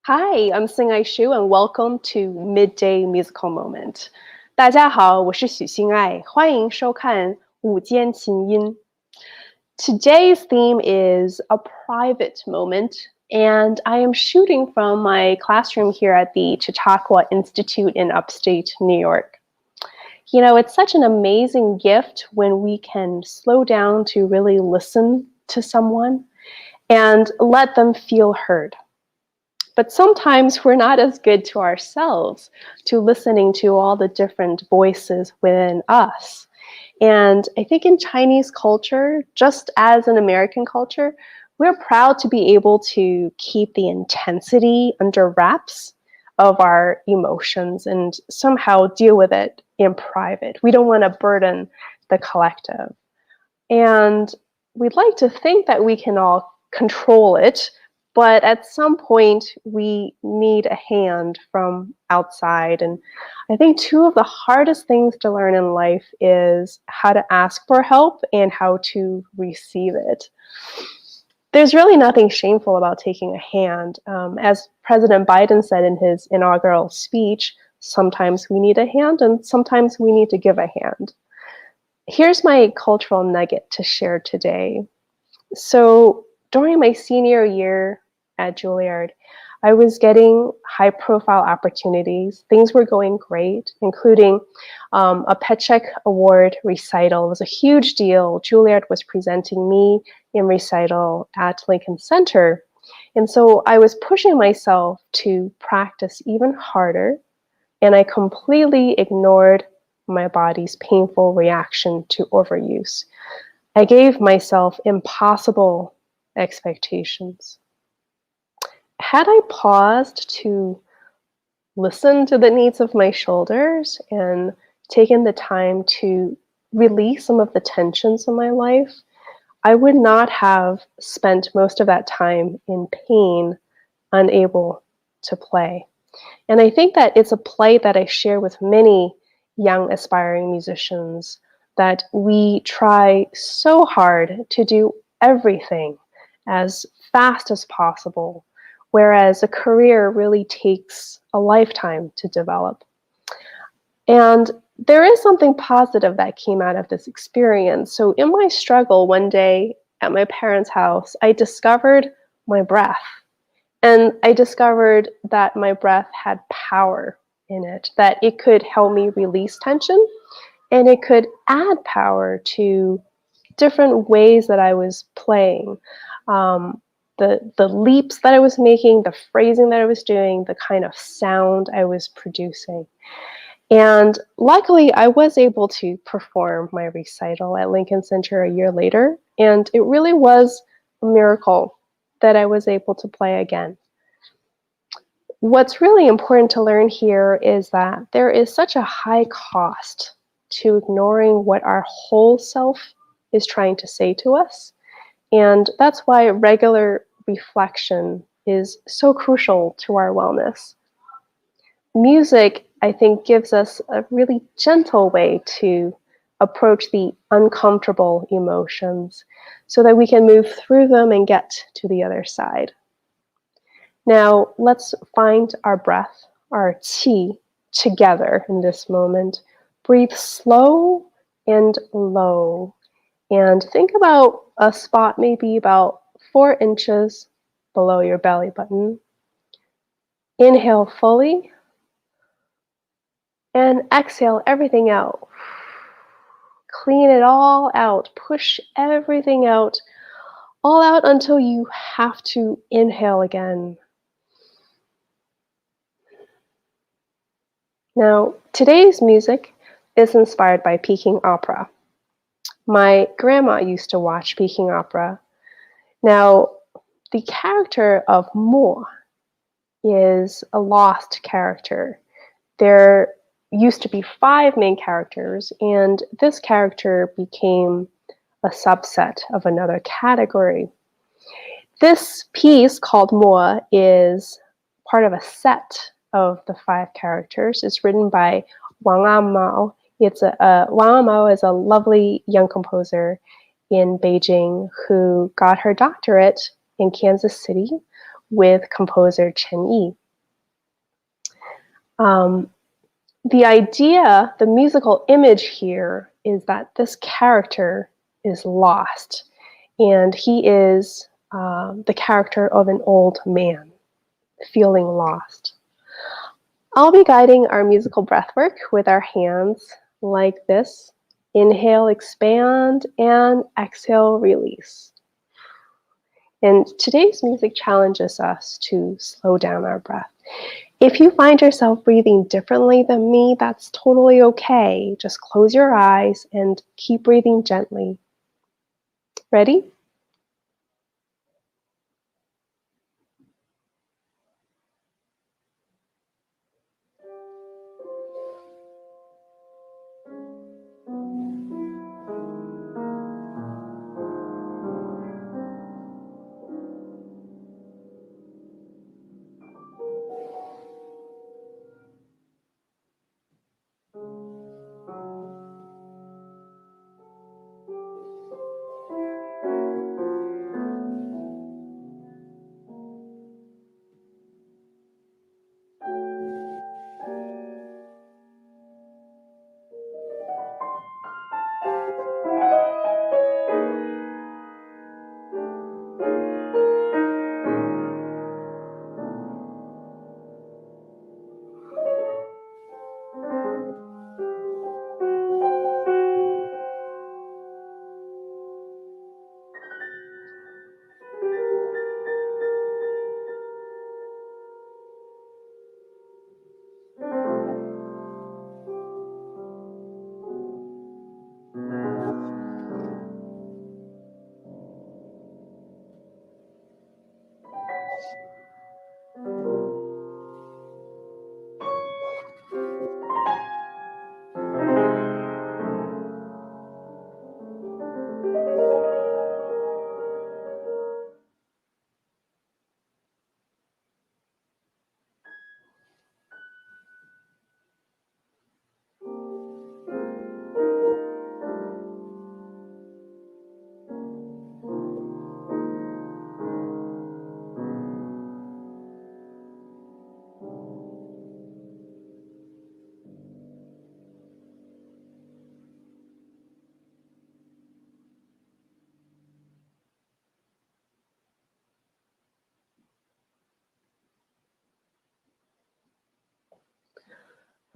Hi, I'm Hsing-ay Hsu, and welcome to Midday Musical Moment. 大家好，我是许心爱，欢迎收看午间琴音。Today's theme is a private moment, and I am shooting from my classroom here at the Chautauqua Institute in upstate New York. You know, it's such an amazing gift when we can slow down to really listen to someone and let them feel heard. But sometimes we're not as good to ourselves, to listening to all the different voices within us. And I think in Chinese culture, just as in American culture, we're proud to be able to keep the intensity under wraps of our emotions and somehow deal with it in private. We don't want to burden the collective. And we'd like to think that we can all control it, but at some point we need a hand from outside. And I think two of the hardest things to learn in life is how to ask for help and how to receive it. There's really nothing shameful about taking a hand. As President Biden said in his inaugural speech, sometimes we need a hand and sometimes we need to give a hand. Here's my cultural nugget to share today. So during my senior year at Juilliard, I was getting high-profile opportunities. Things were going great, including a Petchek Award recital. It was a huge deal. Juilliard was presenting me in recital at Lincoln Center. And so I was pushing myself to practice even harder, and I completely ignored my body's painful reaction to overuse. I gave myself impossible expectations. Had I paused to listen to the needs of my shoulders and taken the time to release some of the tensions in my life, I would not have spent most of that time in pain, unable to play. And I think that it's a plight that I share with many young aspiring musicians, that we try so hard to do everything as fast as possible, whereas a career really takes a lifetime to develop. And there is something positive that came out of this experience. So in my struggle one day at my parents' house, I discovered my breath. And I discovered that my breath had power in it, that it could help me release tension, and it could add power to different ways that I was playing. The leaps that I was making, the phrasing that I was doing, the kind of sound I was producing. And luckily, I was able to perform my recital at Lincoln Center a year later, and it really was a miracle that I was able to play again. What's really important to learn here is that there is such a high cost to ignoring what our whole self is trying to say to us. And that's why regular reflection is so crucial to our wellness. Music, I think, gives us a really gentle way to approach the uncomfortable emotions so that we can move through them and get to the other side. Now, let's find our breath, our qi, together in this moment. Breathe slow and low. And think about a spot maybe about 4 inches below your belly button. Inhale fully. And exhale everything out. Clean it all out. Push everything out. All out until you have to inhale again. Now, today's music is inspired by Peking opera. My grandma used to watch Peking opera. Now, the character of Mo is a lost character. There used to be 5 main characters, and this character became a subset of another category. This piece called Mo is part of a set of the 5 characters. It's written by Wang Amao. Wang Amao is a lovely young composer in Beijing who got her doctorate in Kansas City with composer Chen Yi. The idea, the musical image here is that this character is lost, and he is the character of an old man feeling lost. I'll be guiding our musical breathwork with our hands like this. Inhale, expand, and exhale, release. And today's music challenges us to slow down our breath. If you find yourself breathing differently than me, that's totally okay. Just close your eyes and keep breathing gently. Ready?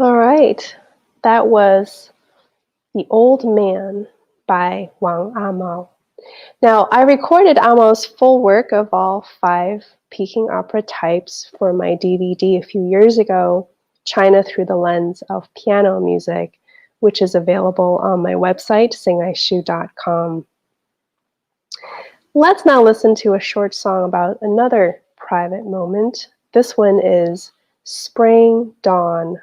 All right. That was The Old Man by Wang Amao. Now, I recorded Amo's full work of all 5 Peking opera types for my DVD a few years ago, China Through the Lens of Piano Music, which is available on my website, hsing-ay-hsu.com. Let's now listen to a short song about another private moment. This one is Spring Dawn.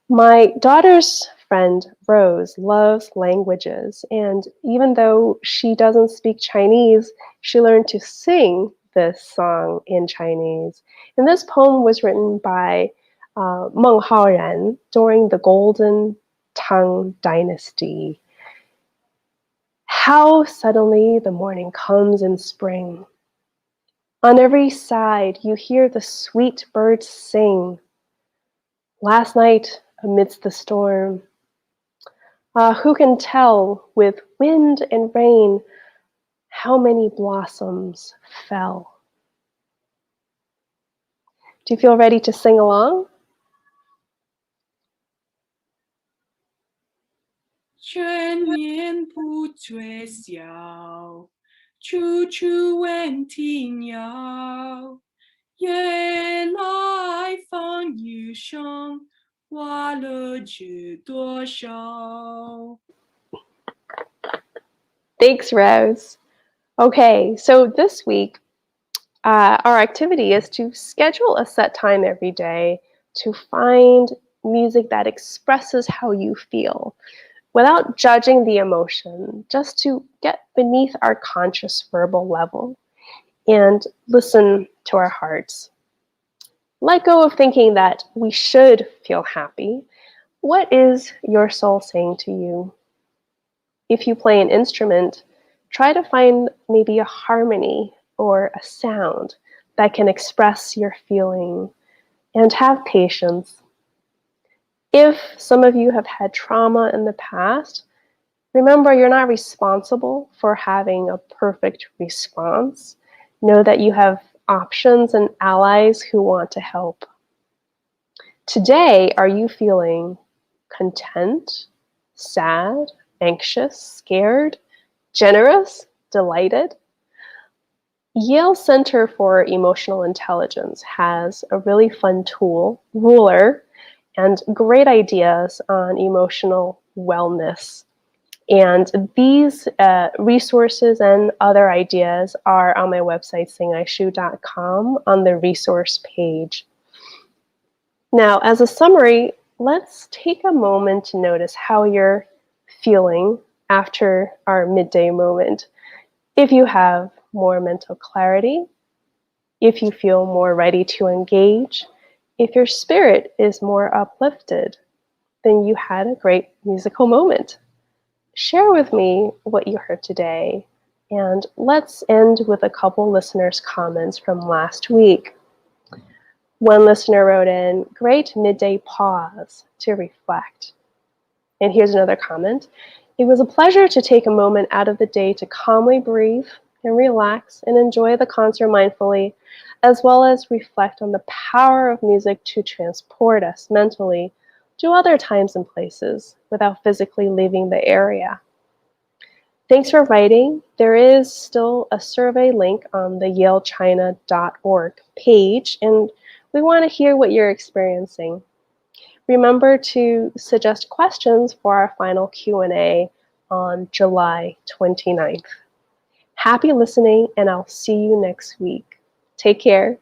My daughter's friend Rose loves languages, and even though she doesn't speak Chinese, she learned to sing this song in Chinese. And this poem was written by Meng Haoran during the Golden Tang Dynasty. How suddenly the morning comes in spring. On every side you hear the sweet birds sing. Last night, amidst the storm, who can tell with wind and rain how many blossoms fell? Do you feel ready to sing along? 春眠不觉晓，处处闻啼鸟。夜来风雨声，花落知多少。 Thanks, Rose. Okay, so this week, our activity is to schedule a set time every day to find music that expresses how you feel without judging the emotion, just to get beneath our conscious verbal level and listen to our hearts. Let go of thinking that we should feel happy. What is your soul saying to you? If you play an instrument, try to find maybe a harmony or a sound that can express your feeling and have patience. If some of you have had trauma in the past, remember you're not responsible for having a perfect response. Know that you have options and allies who want to help. Today, are you feeling content, sad, anxious, scared, generous, delighted? Yale Center for Emotional Intelligence has a really fun tool, ruler, and great ideas on emotional wellness. And these resources and other ideas are on my website, hsingayshu.com, on the resource page. Now, as a summary, let's take a moment to notice how you're feeling after our midday moment. If you have more mental clarity, if you feel more ready to engage, if your spirit is more uplifted, then you had a great musical moment. Share with me what you heard today, and let's end with a couple listeners' comments from last week. One listener wrote in, "Great midday pause to reflect." And here's another comment. "It was a pleasure to take a moment out of the day to calmly breathe and relax and enjoy the concert mindfully, as well as reflect on the power of music to transport us mentally to other times and places without physically leaving the area." Thanks for writing. There is still a survey link on the yalechina.org page, and we want to hear what you're experiencing. Remember to suggest questions for our final Q&A on July 29th. Happy listening, and I'll see you next week. Take care.